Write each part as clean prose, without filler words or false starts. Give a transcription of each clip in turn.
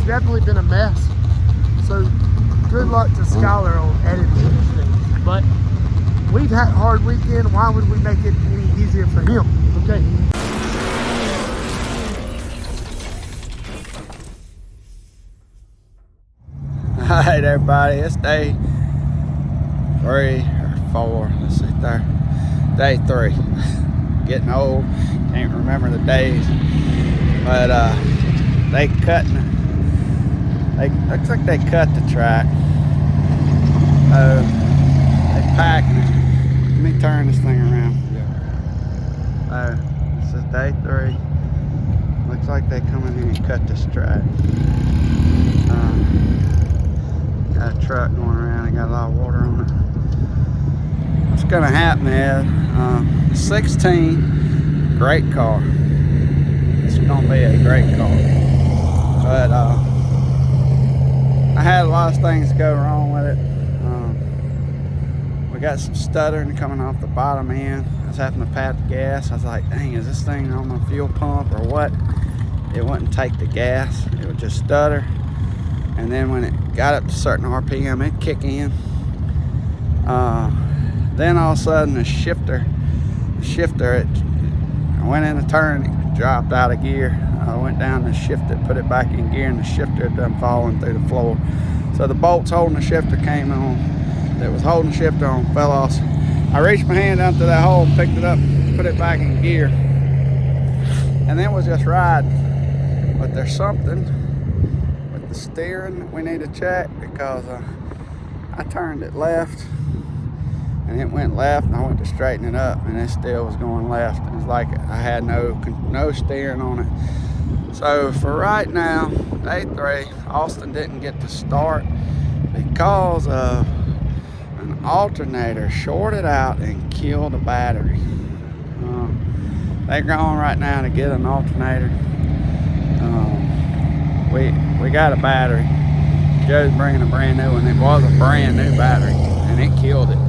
definitely been a mess. So good luck to Skylar on editing these things. But we've had a hard weekend. Why would we make it any easier for him? Okay. All right, everybody, it's day 3 or 4. Let's see there. Day 3. Getting old, can't remember the days. But they cutting. Looks like they cut the track. They packed it. Let me turn this thing around. This is day 3. Looks like they come in here and cut this track. Got a truck going around, got a lot of water on it. What's gonna happen is 16, great car. It's gonna be a great car. But I had a lot of things go wrong with it. We got some stuttering coming off the bottom end. I was having to pat the gas. I was like, dang, is this thing on my fuel pump or what? It wouldn't take the gas, it would just stutter. And then when it got up to a certain RPM, it'd kick in. Then all of a sudden the shifter, I went in a turn, it dropped out of gear. I went down to shift it, put it back in gear, and the shifter had done falling through the floor. So the bolts holding the shifter came on, that was holding the shifter on, fell off. I reached my hand down to that hole, picked it up, put it back in gear, and then was just riding. But there's something with the steering that we need to check, because I turned it left and it went left, and I went to straighten it up and it still was going left. It was like I had no steering on it. So for right now, day 3, Austin didn't get to start because of an alternator shorted out and killed a battery. They're going right now to get an alternator. We got a battery. Joe's bringing a brand new one. It was a brand new battery and it killed it.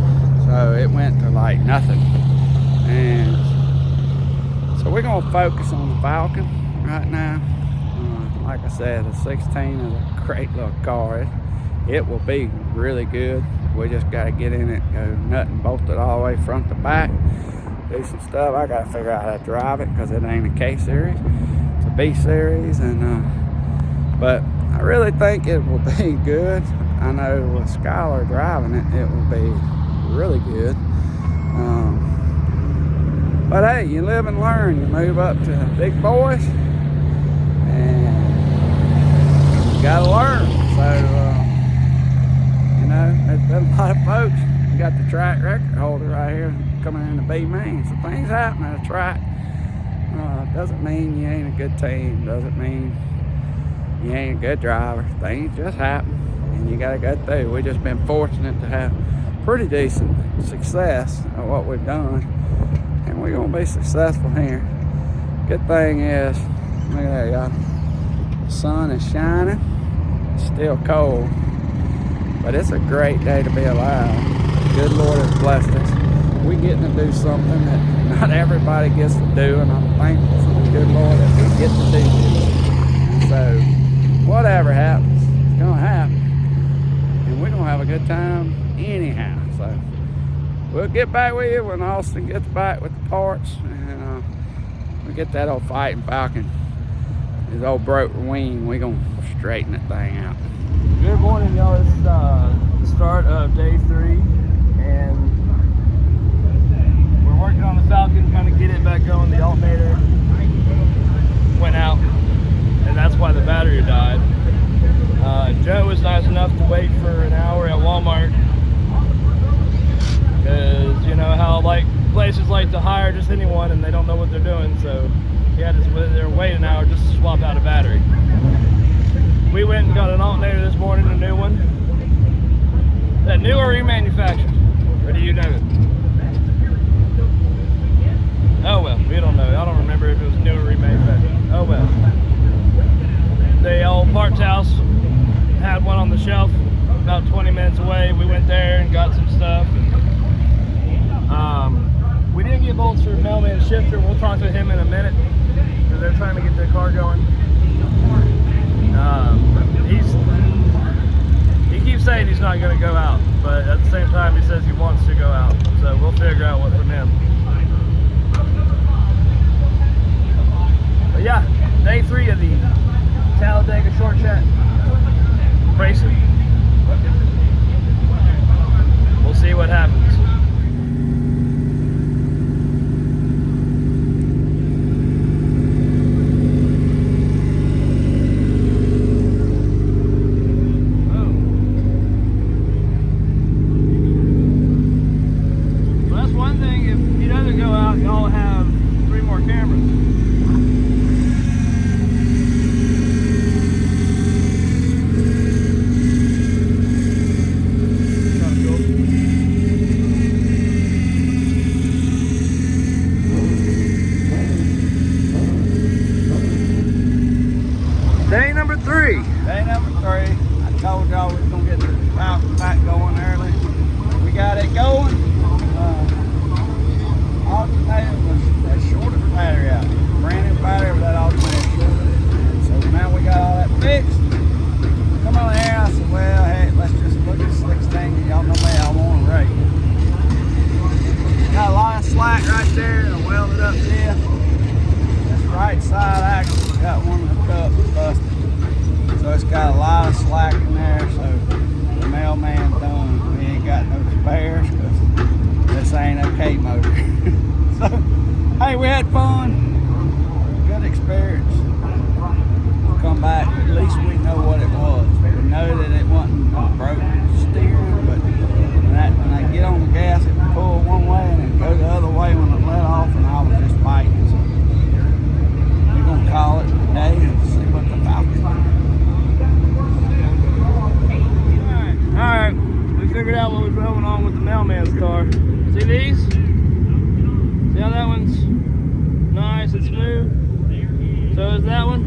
So it went to like nothing. And so we're gonna focus on the Falcon right now. Like I said, the 16 is a great little car. It will be really good. We just gotta get in it, go nut and bolt it all the way front to back, do some stuff. I gotta figure out how to drive it because it ain't a K series, it's a B series. And but I really think it will be good. I know with Skylar driving it, it will be really good. But hey, you live and learn. You move up to big boys and you gotta learn. So you know, there's been a lot of folks. We got the track record holder right here coming in to be mean. So things happen at a track. Doesn't mean you ain't a good team. Doesn't mean you ain't a good driver. Things just happen and you gotta go through. We've just been fortunate to have pretty decent success at what we've done, and we're gonna be successful here. Good thing is, look at that, y'all. The sun is shining. It's still cold, but it's a great day to be alive. The good Lord has blessed us. We're getting to do something that not everybody gets to do, and I'm thankful for the good Lord that we get to do this. So whatever happens, it's gonna happen, and we're gonna have a good time anyhow. So we'll get back with you when Austin gets back with the parts, and we get that old fighting Falcon, his old broke wing. We're gonna straighten that thing out. Good morning, y'all. This is the start of day 3, and we're working on the Falcon, trying to get it back going. The alternator went out, and that's why the battery died. Joe was nice enough to wait for an hour at Walmart, because you know how like places like to hire just anyone and they don't know what they're doing. So he had to wait an hour just to swap out a battery. We went and got an alternator this morning, a new one. Is that new or remanufactured? Or do you know? Oh well, we don't know. I don't remember if it was new or remanufactured. Oh well. The old parts house had one on the shelf about 20 minutes away. We went there and got some stuff. We didn't get bolts for mailman shifter. We'll talk to him in a minute because they're trying to get their car going. not going to go out, but at the same time he says he wants to go out, so we'll figure out what from him. But yeah, day 3 of the Talladega short track racing. We'll see what happens. Day number 3. Day number 3. I told y'all we was gonna get the Falcon back going early. We got it going. Alternator was a shorter battery out. Brand new battery with that alternator shorter. So now we got all that fixed. Come on here. I said, well, hey, let's just look at 16. Y'all know me, I want to race. Got a lot of slack right there. I welded up this. This right side axle got one of the cups busted. So it's got a lot of slack in there, so the mailman done. We ain't got no spares because this ain't a K motor. So, hey, we had fun. Good experience. We'll come back. At least we know what it was. We know that it wasn't a broken steering, but when I get on the gas, it would pull one way and then go the other way when it let off, and I was just fighting. So we're going to call it a day and see what the Falcon. Alright, we figured out what was going on with the mailman's car. See these? See how that one's nice and smooth? So is that one?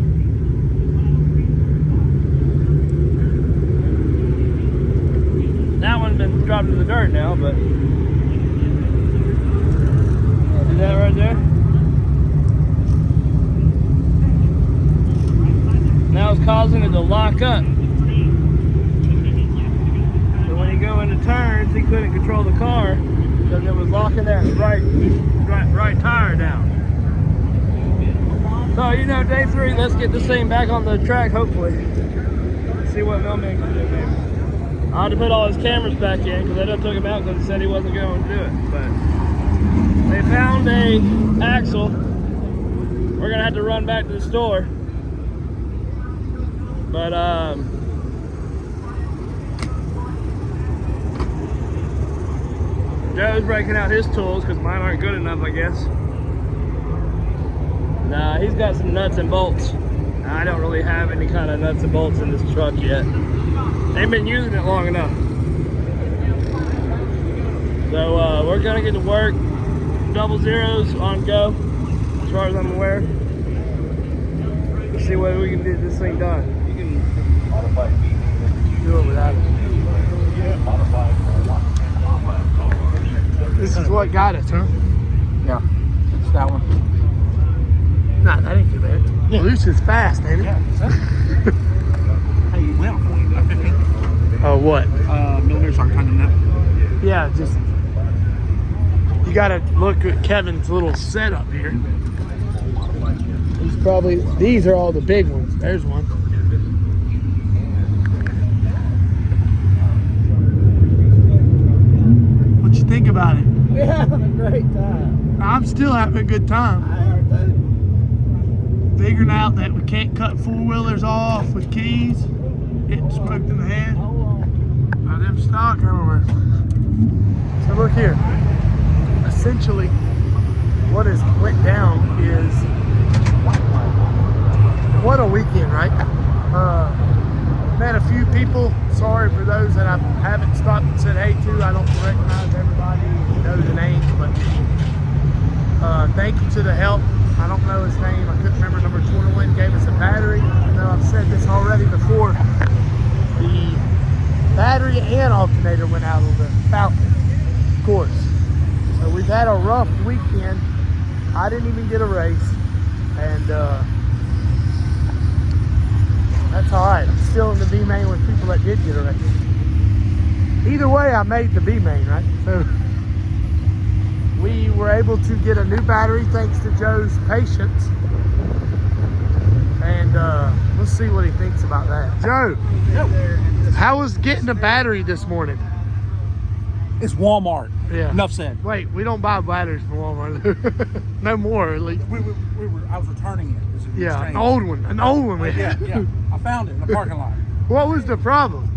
That one's been dropped to the dirt now, but see that right there? Now it's causing it to lock up. When he go into turns, he couldn't control the car because it was locking that right tire down. So, you know, day 3, let's get this thing back on the track, hopefully. See what Mailman can do, maybe. I had to put all his cameras back in because I done took him out because he said he wasn't going to do it. But they found a axle. We're going to have to run back to the store. But, Joe's breaking out his tools because mine aren't good enough, I guess. Nah, he's got some nuts and bolts. I don't really have any kind of nuts and bolts in this truck yet. They've been using it long enough. So we're gonna get to work. 00s on go, as far as I'm aware. Let's see whether we can get this thing done. You can do it without it. This is what got us, huh? Yeah, it's that one. Nah, that ain't too bad. Yeah. Loose is fast, ain't it? Yeah. Hey, you went for it. 15. Oh, what? Millimeters aren't tightening up. Yeah, just you gotta look at Kevin's little setup here. These are all the big ones. There's one. What you think about it? We're having a great time. I'm still having a good time. I are too. Figuring out that we can't cut four-wheelers off with keys. Getting smoked in the head. By them stock everywhere. So look here. Essentially, what has went down is, what a weekend, right? Met a few people. Sorry for those that I haven't stopped and said hey to. I don't recognize everybody, know the names, but thank you to the help. I don't know his name. I couldn't remember. Number 21 gave us a battery. You know, I've said this already before. The battery and alternator went out on the Falcon, of course. So we've had a rough weekend. I didn't even get a race, and that's all right. I'm still in the B main with people that did get a race. either way, I made the B main, right? So we were able to get a new battery thanks to Joe's patience. And let's see what he thinks about that. Joe, how was getting a battery this morning? It's Walmart. Yeah. Enough said. Wait, we don't buy batteries from Walmart. No more, at least. I was returning it. It was an Yeah, exchange. an old one. Yeah. I found it in the parking lot. What was the problem?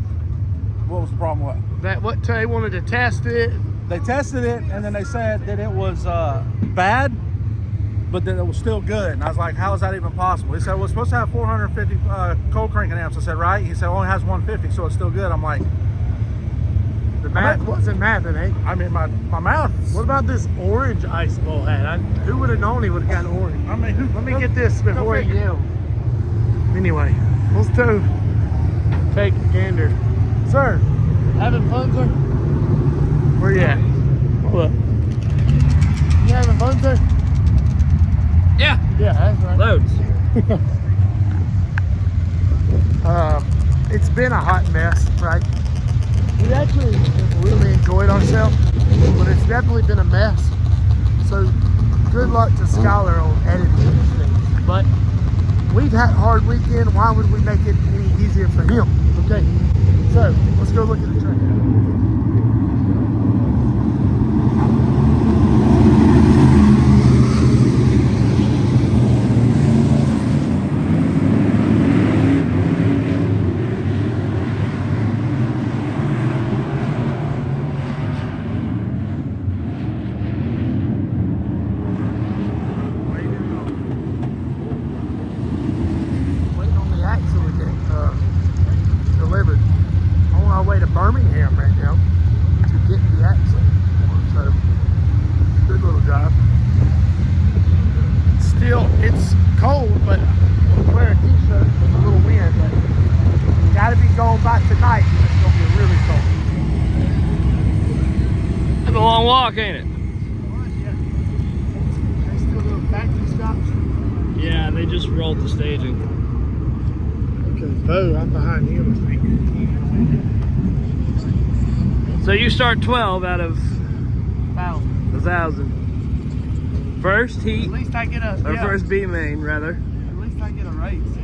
What was the problem with it? What they wanted to test it. They tested it, and then they said that it was bad, but then it was still good. And I was like, how is that even possible? He said, well, it's supposed to have 450 cold cranking amps. I said, right? He said, it only has 150, so it's still good. I'm like, the math wasn't mathing, eh? I mean, my mouth. What about this orange ice bowl hat? Who would have known he would have gotten orange? I mean, let me get this before he yells. Anyway, let's take a gander. Sir, having fun, sir? Where you at? Hold up. You having fun, sir? Yeah. Yeah, that's right. Loads. It's been a hot mess, right? We actually really enjoyed ourselves, but it's definitely been a mess. So good luck to Skylar on editing these things. But we've had a hard weekend. Why would we make it any easier for him? Okay, so let's go look at the track. Delivered on our way to Birmingham right now to get the axle. So good little drive. Still, it's cold, but I'm wearing a t-shirt with a little wind. But gotta be going by tonight. It's gonna be really cold. It's a long walk, ain't it? They still doing factory stops? Yeah, they just rolled the staging. Oh, I'm behind him, I think. So you start 12 out of 1,000. 1,000. First heat, At least I get a or first B main rather. At least I get a race.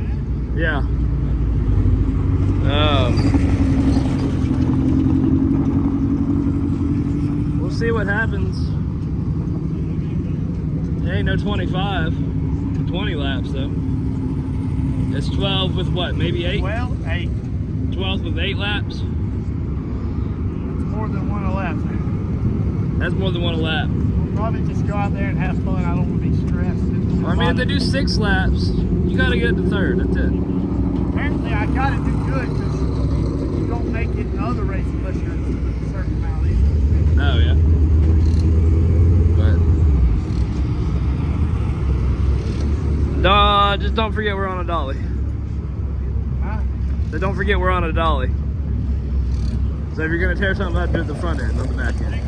Yeah. We'll see what happens. It ain't no 25. 20 laps though. It's 12 with what, maybe 8? Well, 8. 12 with 8 laps? That's more than one a lap. That's more than one a lap. We'll probably just go out there and have fun. I don't want to be stressed. I mean, if they do 6 laps, you gotta get to third, that's it. Apparently, I gotta do good because you don't make it in other races unless you're a certain amount either. Oh, yeah. But just don't forget we're on a dolly. Huh? So don't forget we're on a dolly. So if you're gonna tear something up, do it the front end, not the back end.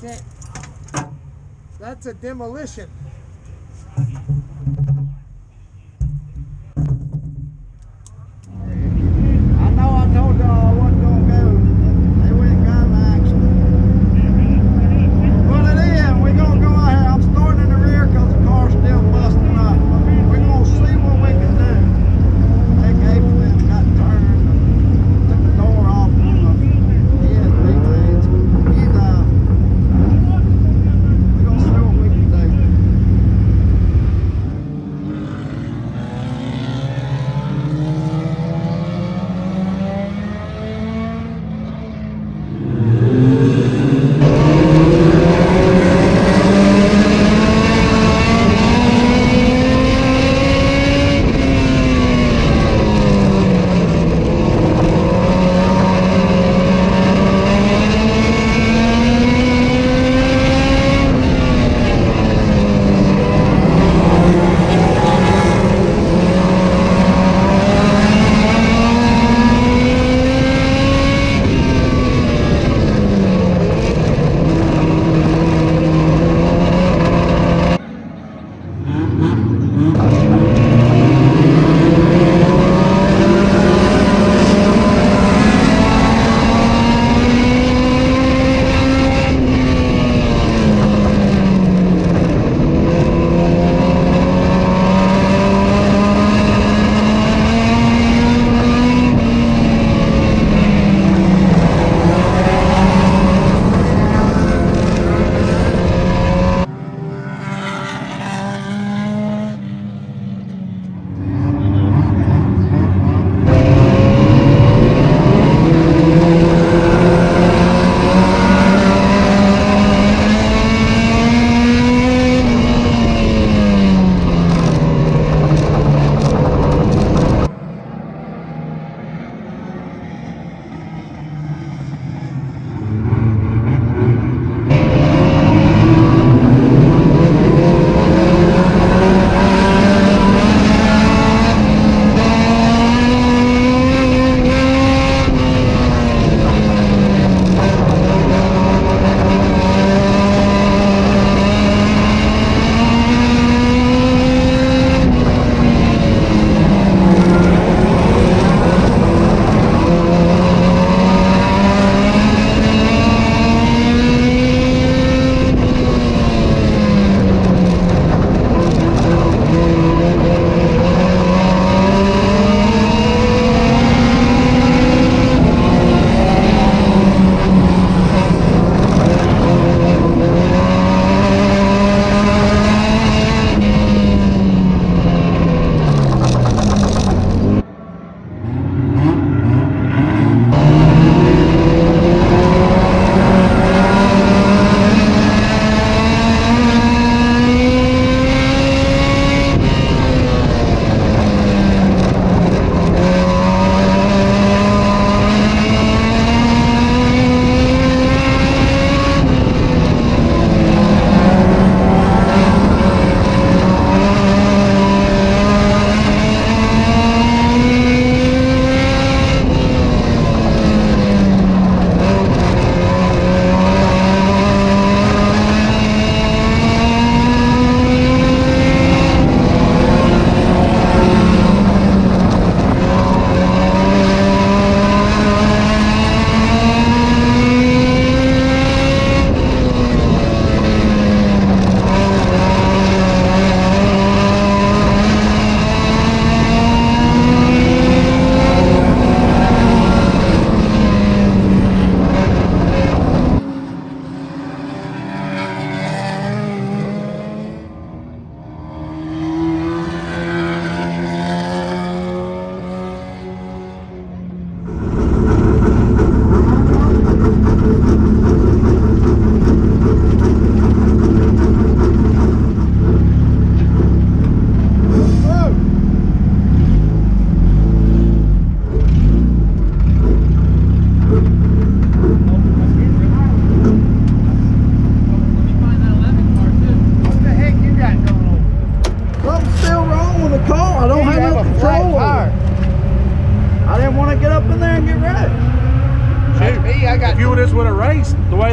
Can't. That's a demolition. I know I told y'all I wasn't gonna go. They went and got an accident. Well, it is. We're gonna go out here. I'm starting in the rear because the car's still busting up. But we're gonna see what we can do. They gave me and got turned. Took the door off on the ESP things. We're gonna see what we can do.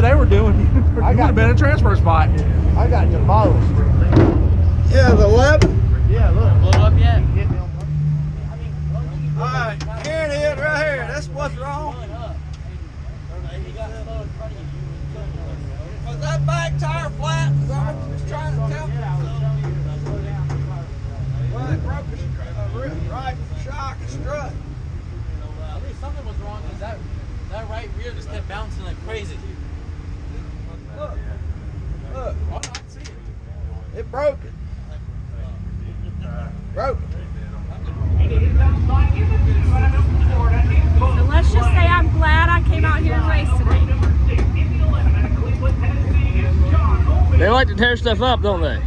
way they were doing, you would have been a transfer spot. I got demolished. Yeah, the 11. Yeah, look. Blow up yet? All right, here it is, right here. That's what's wrong. Was that back tire flat? Is that what you was trying to tell me? Well, it broke a right shock and strut. I think something was wrong because that right rear just kept bouncing like crazy. Look, look, I don't see it. it broke it. Broke it. So let's just say I'm glad I came out here and raced today. They like to tear stuff up, don't they?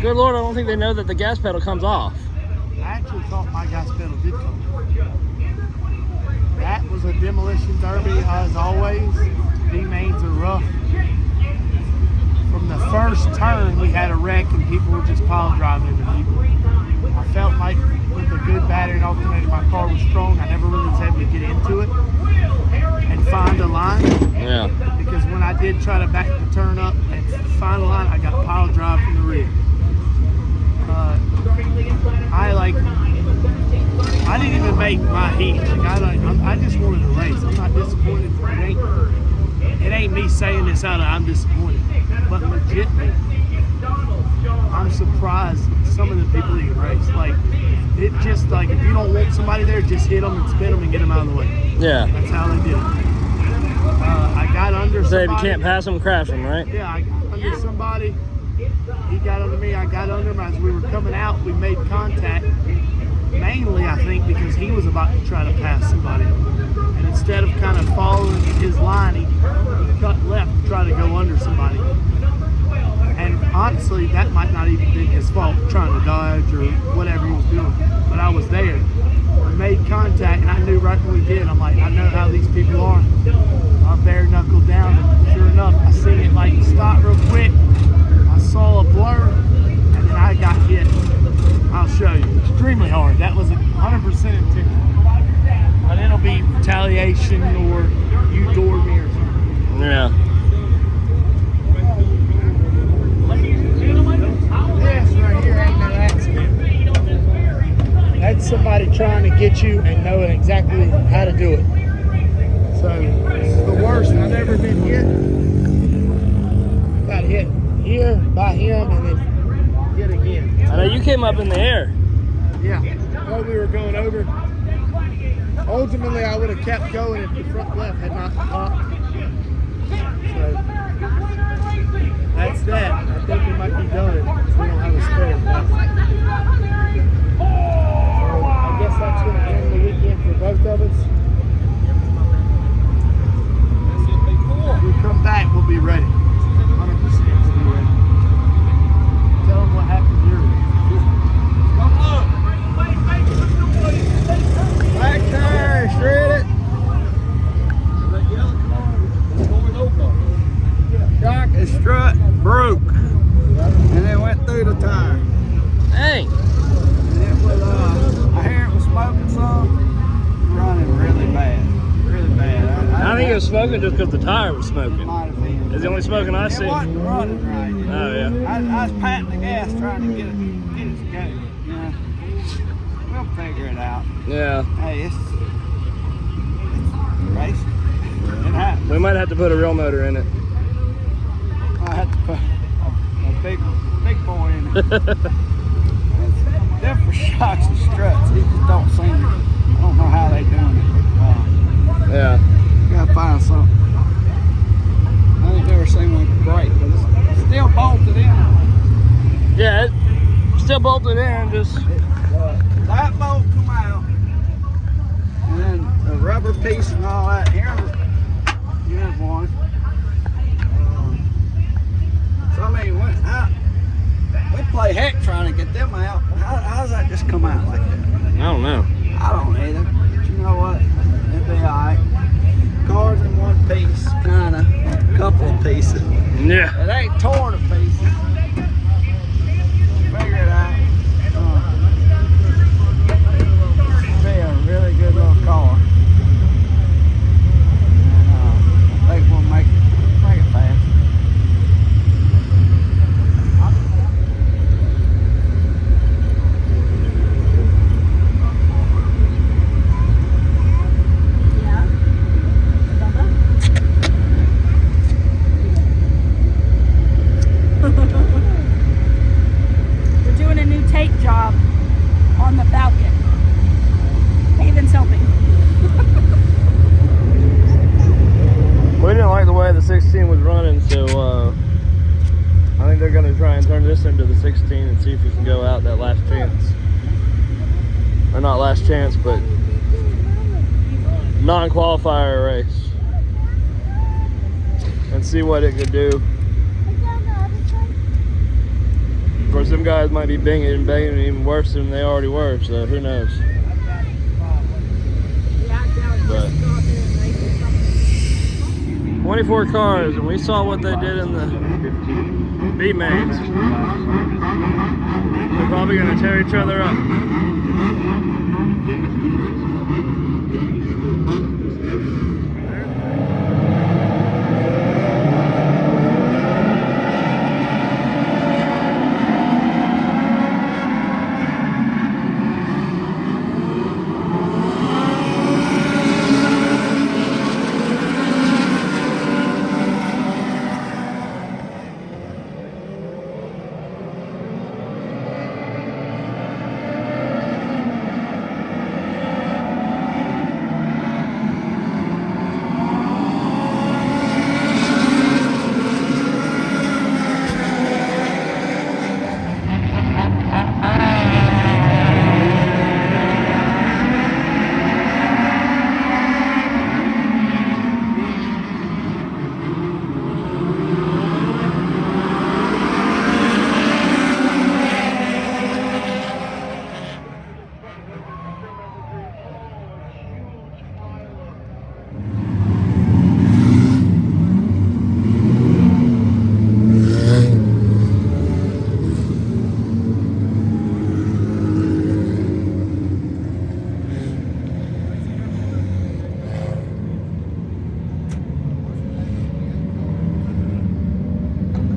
Good Lord, I don't think they know that the gas pedal comes off. I actually thought my gas pedal did come off. That was a demolition derby, as always. D-mains are rough. From the first turn, we had a wreck and people were just pile driving into people. I felt like with a good battery and alternator, my car was strong. I never really was able to get into it and find a line. Yeah. Because when I did try to back the turn up and find a line, I got pile drive from the rear. I didn't even make my heat. I just wanted to race. I'm not disappointed. It ain't me saying this out of I'm disappointed, but legitimately, I'm surprised some of the people that you race. Like, it just like if you don't want somebody there, just hit them and spin them and get them out of the way. Yeah. That's how they did it. I got under So somebody. if you can't pass them, crash them, right? Yeah, I got under somebody. He got under me. I got under him. As we were coming out, we made contact. Mainly, I think, because he was about to try to pass somebody. And instead of kind of following his line, he cut left and tried to go under somebody. And honestly, that might not even been his fault, trying to dodge or whatever he was doing. But I was there. We made contact, and I knew right when we did, I'm like, I know how these people are. I bare knuckled down, and sure enough, I seen it like stop real quick. I saw a blur, and then I got hit. I'll show you. Extremely hard. That was 100% intentional. But it'll be retaliation or you doored me or something. Yeah. This right here ain't no accident. That's somebody trying to get you and knowing exactly how to do it. So this is the worst I've ever been hit. Got hit here by him and then hit again. I know you came up in the air. Yeah, while we were going over. Ultimately, I would have kept going if the front left had not popped. So that's that. I think we might be done if we don't have a spare. So I guess that's going to end the weekend for both of us. If we come back, we'll be ready. 100% we'll be ready. Tell them what happened here. Back tire shredded. Shock and strut broke. And it went through the tire. Dang. And it was, I hear it was smoking some. Running really bad. Really bad. I think it was smoking just because the tire was smoking. Might have been. Is the only smoking I It see? wasn't running right. Oh, yeah. I was patting the gas trying to get it to go. Yeah. We'll figure it out. Yeah. Hey, it's racing. It happens. We might have to put a real motor in it. I had to put a big boy in it. They're for shocks and struts. These just don't seem. I don't know how they doing it. Yeah. Gotta find something. I ain't never seen one break, but it's still bolted in. Yeah, it's still bolted in, just... That bolt come out, and then the rubber piece and all that. Here's one. So I mean, we play heck trying to get them out. How does that just come out like that? I don't know. I don't either. But you know what? It'd be alright. Cars in one piece, kinda. A couple of pieces. Yeah. It ain't torn to pieces. Figure it out. Be a really good little car. And, see if we can go out that last chance. Or not last chance, but non-qualifier race. And see what it could do. Of course, them guys might be banging and banging even worse than they already were, so who knows. But 24 cars, and we saw what they did in the B mains. They're probably going to tear each other up.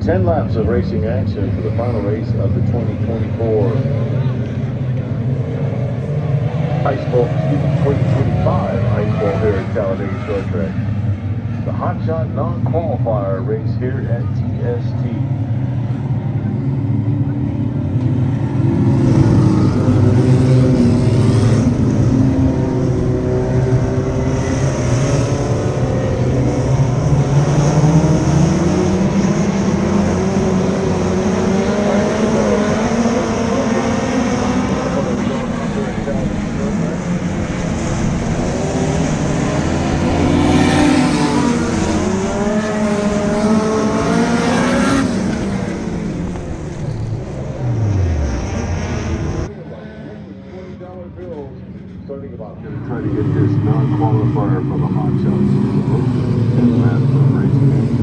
Ten laps of racing action for the final race of the 2024 Ice Bowl, 2025 Ice Bowl here at Talladega Short Track. The Hot Shot non-qualifier race here at TST. Try to get this non-qualifier for the Hot Shots. 10 laps of racing action.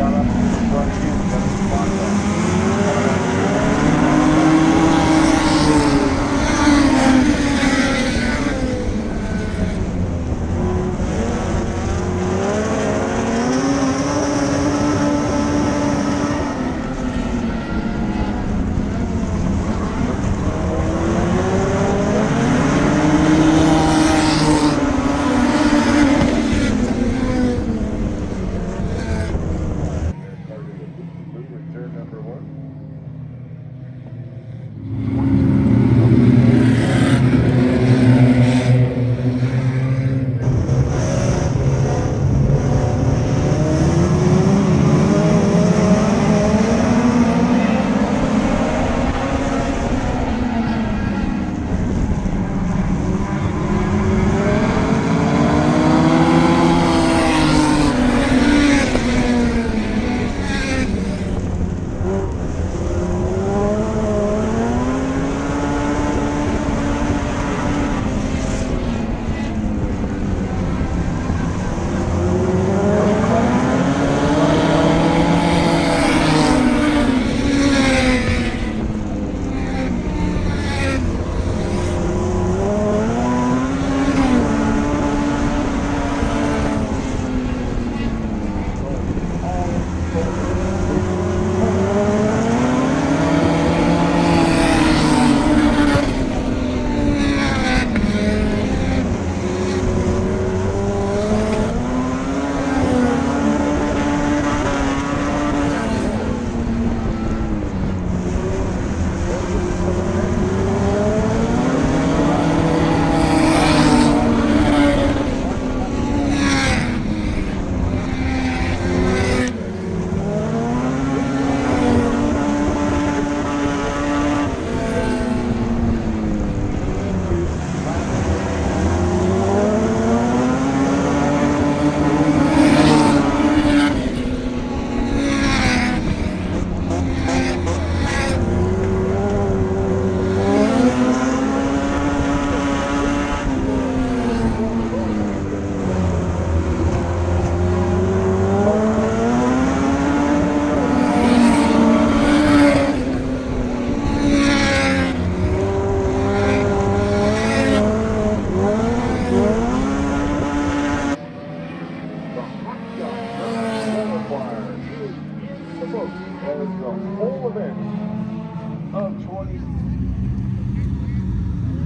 shot up to the front again. We got a spot back. Turn number one.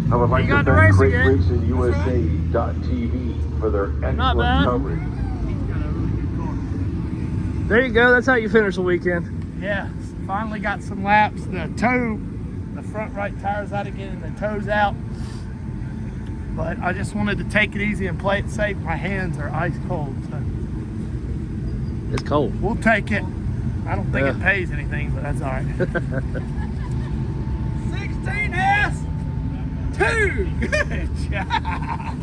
I would like to thank CrateRacingUSA.tv for their excellent coverage. There you go. That's how you finish the weekend. Yeah, finally got some laps. The front right tire's out again, and the toe's out. But I just wanted to take it easy and play it safe. My hands are ice cold, so It's cold. we'll take it. I don't think it pays anything, but that's all right. 16S, 2. Good job.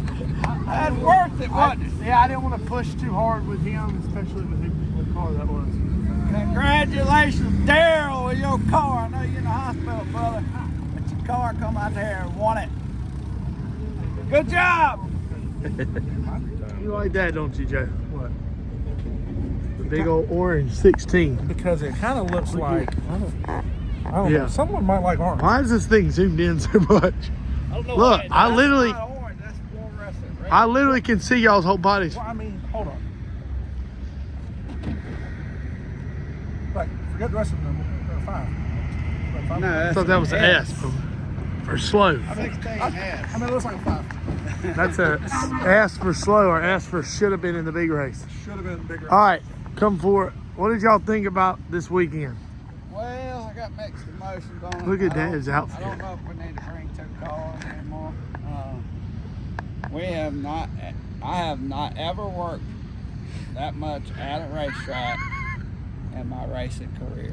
That's worth it, wasn't it? Yeah, I didn't want to push too hard with him, especially with what car that was. Congratulations, Daryl, with your car. I know you're in the hospital, brother, but your car come out there and won it. Good job. You like that, don't you, Joe? What? The big old orange 16. Because it kind of looks like, I don't Yeah. know, someone might like orange. Why is this thing zoomed in so much? I don't know Look, why. I literally, Not orange, that's fluorescent red. I literally can see y'all's whole bodies. Well, I mean, hold on. Like, forget the rest of them. 5. No, I thought that was an S for slow. I mean, it looks like a 5. That's a S for slow or S for should have been in the big race. Should have been bigger. All right, come for it. What did y'all think about this weekend? Well, I got mixed emotions on it. Look at I don't- Dad's outfit. I don't know if we need to bring 2 cars anymore. I have not ever worked that much at a racetrack in my racing career.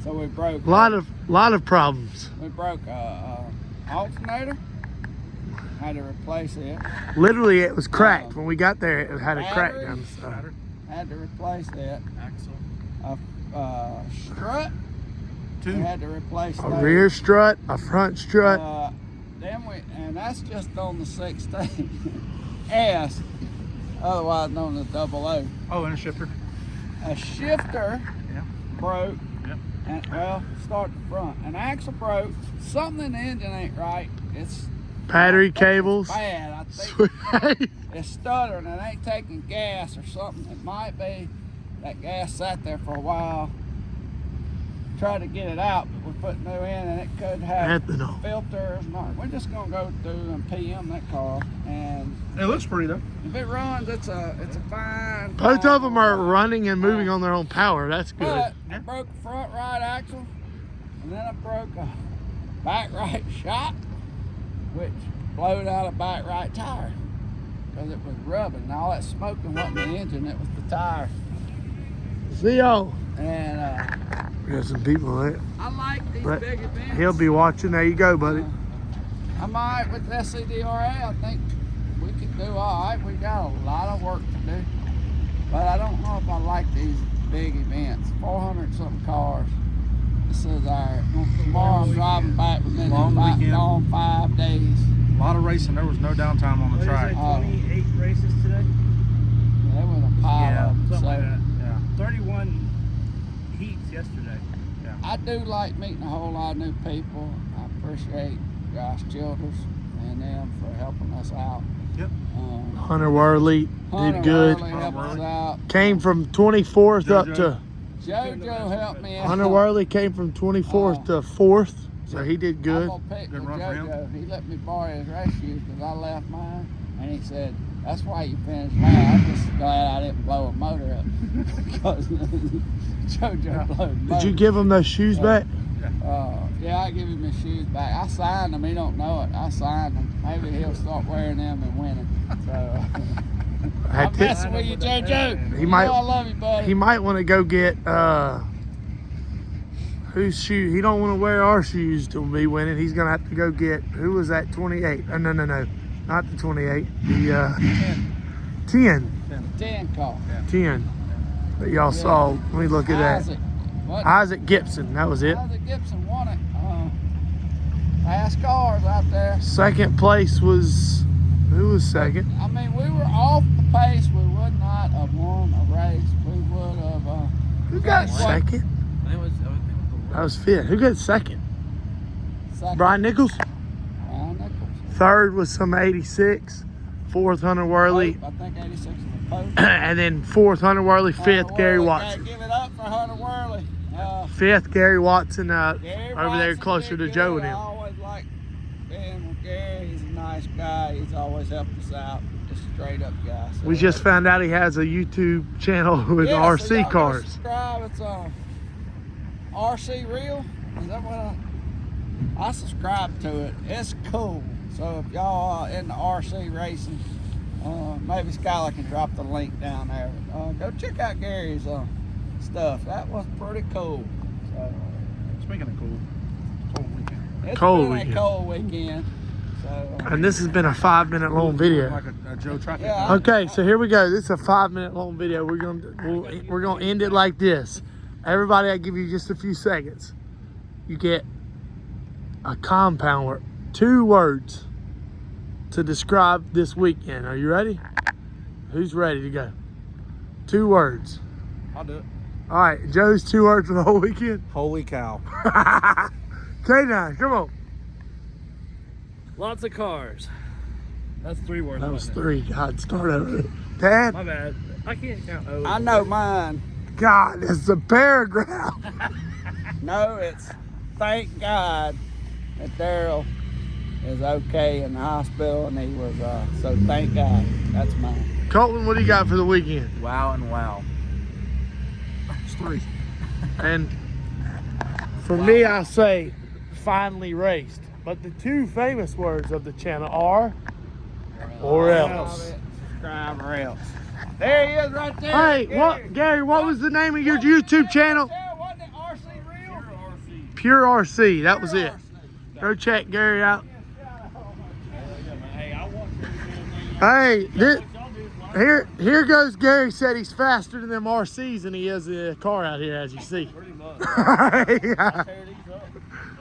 So we broke Lot of problems. we broke a alternator. Had to replace it. Literally, it was cracked when we got there. It had a crack down the side. Had to replace it. Axle. A strut. 2. We had to replace A those. rear strut, a front strut. And that's just on the 16 S, otherwise known as 00. Oh, and a shifter. a shifter Yeah. broke. Yep. And well, start the front. An axle broke. Something in the engine ain't right. It's Battery I think cables. It's bad. I think Sweet. it's stuttering. It ain't taking gas or something. It might be that gas sat there for a while. Tried to get it out, but we put new in, and it could have Ethanol. filters. We're just gonna go through and PM that car, and It looks pretty though. if it runs, it's a fine. Both fine of them are car. running and moving on their own power. That's good. But I broke the front right axle, and then I broke a back right shock, which blowed out a back right tire because it was rubbing. And all that smoking wasn't the engine; it was the tire. See y'all. And We got some people there. I like these But big events. he'll be watching. There you go, buddy. I might with the SCDRA. I think we could do all right. We got a lot of work to do, but I don't know if I like these big events. 400 something cars. This is our tomorrow. I'm driving back within Long weekend. long 5 days. A lot of racing. There was no downtime on the track. 28 races today? There was a pile of them. Something So like that. Yeah. 31 heats yesterday. I do like meeting a whole lot of new people. I appreciate Josh Childers and them for helping us out. Yep. Hunter Worley Hunter did good. Worley helped us out. Came from 24th up to JoJo helped me out. Hunter Worley came from 24th to 4th, so he did I'm good. gonna pick Good with run for him. JoJo. He let me borrow his race shoes because I left mine, and he said, "That's why you finished last. I'm just glad I didn't blow a motor up because JoJo blew the motor." Did you give him those shoes back? Yeah, I give him his shoes back. I signed them. He don't know it. I signed them. Maybe he'll start wearing them and winning. So I'm messing with you, JoJo. He You might- know I love you, buddy. He might want to go get whose shoe? He don't want to wear our shoes to be winning. He's gonna have to go get, who was that 28? Oh, no, not the 28. The 10. 10 car. 10 that y'all saw. Let me look at that. Isaac. What? Isaac Gibson. That was it. Isaac Gibson won it. Fast cars out there. Second place was, who was second? I mean, we were off the pace. We would not have won a race. We would have. Who got second? I think it was That was fifth. Who got second? Second. Brian Nichols. Brian Nichols. Third was some 86. Fourth, Hunter Worley. I think 86 was the post. And then fourth, Hunter Worley. Fifth, Gary Worley. Watson. Gotta give it up for Hunter Worley. Fifth, Gary Watson Gary over there Watson closer did to Joe good. and him. I always like being with Gary. He's a nice guy. He's always helped us out. Just a straight up guy. So, We just found out he has a YouTube channel with yeah, so RC y'all go cars. Subscribe. It's RC Real. Is that what I subscribe to it? It's cool. So if y'all are into RC racing, maybe Skylar can drop the link down there. Go check out Gary's stuff. That was pretty cool. So Speaking of cool, cold weekend. it's Cold been weekend. a cold weekend. So And this has been a 5-minute long video. Like a Joe traffic. Yeah. Okay, so here we go. This is a 5-minute long video. We're gonna end it like this. Everybody, I give you just a few seconds. You get a compound word, 2 words to describe this weekend. Are you ready? Who's ready to go? 2 words. I'll do it. All right, Joe's 2 words for the whole weekend. Holy cow. K9, come on. Lots of cars. That's 3 words. That was wasn't it? 3. God, start over. Dad, My bad. I can't count O's. I know mine. God, it's a paragraph. No, it's thank God that Daryl is okay in the hospital and he was so thank God. That's mine. Colton, what do you got for the weekend? Wow and wow. It's 3. And for me, I say finally raced. But the 2 famous words of the channel are or else. Subscribe or else. There he is right there. Hey, Gary. Gary, what was the name of your YouTube channel? Wasn't it RC Real? Pure RC, that was it. Go check Gary out. Hey, here goes Gary. Said he's faster than them RCs than he is the car out here, as you see. Pretty much. Yeah. Tear these up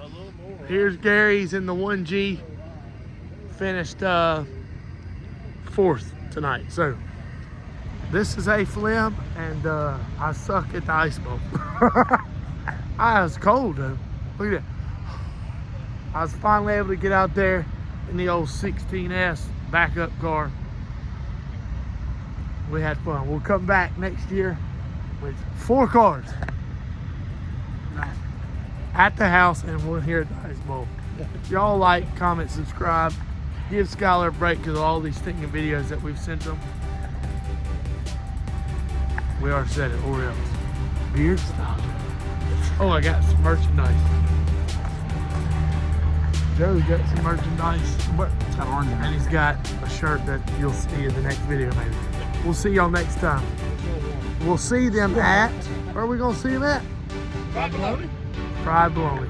a little more. Here's Gary's in the 1G. Finished 4th tonight. So This is a Fleming, and I suck at the ice bowl. I was cold though. Look at that. I was finally able to get out there in the old 16S backup car. We had fun. We'll come back next year with 4 cars at the house, and we're here at the ice bowl. Y'all like, comment, subscribe. Give Skylar a break because of all these stinking videos that we've sent them. We already said it, Orioles. Beard style. Oh, I got some merchandise. Joe's got some merchandise. And he's got a shirt that you'll see in the next video maybe. We'll see y'all next time. We'll see them at, where are we gonna see them at? Fried bologna. Fried bologna.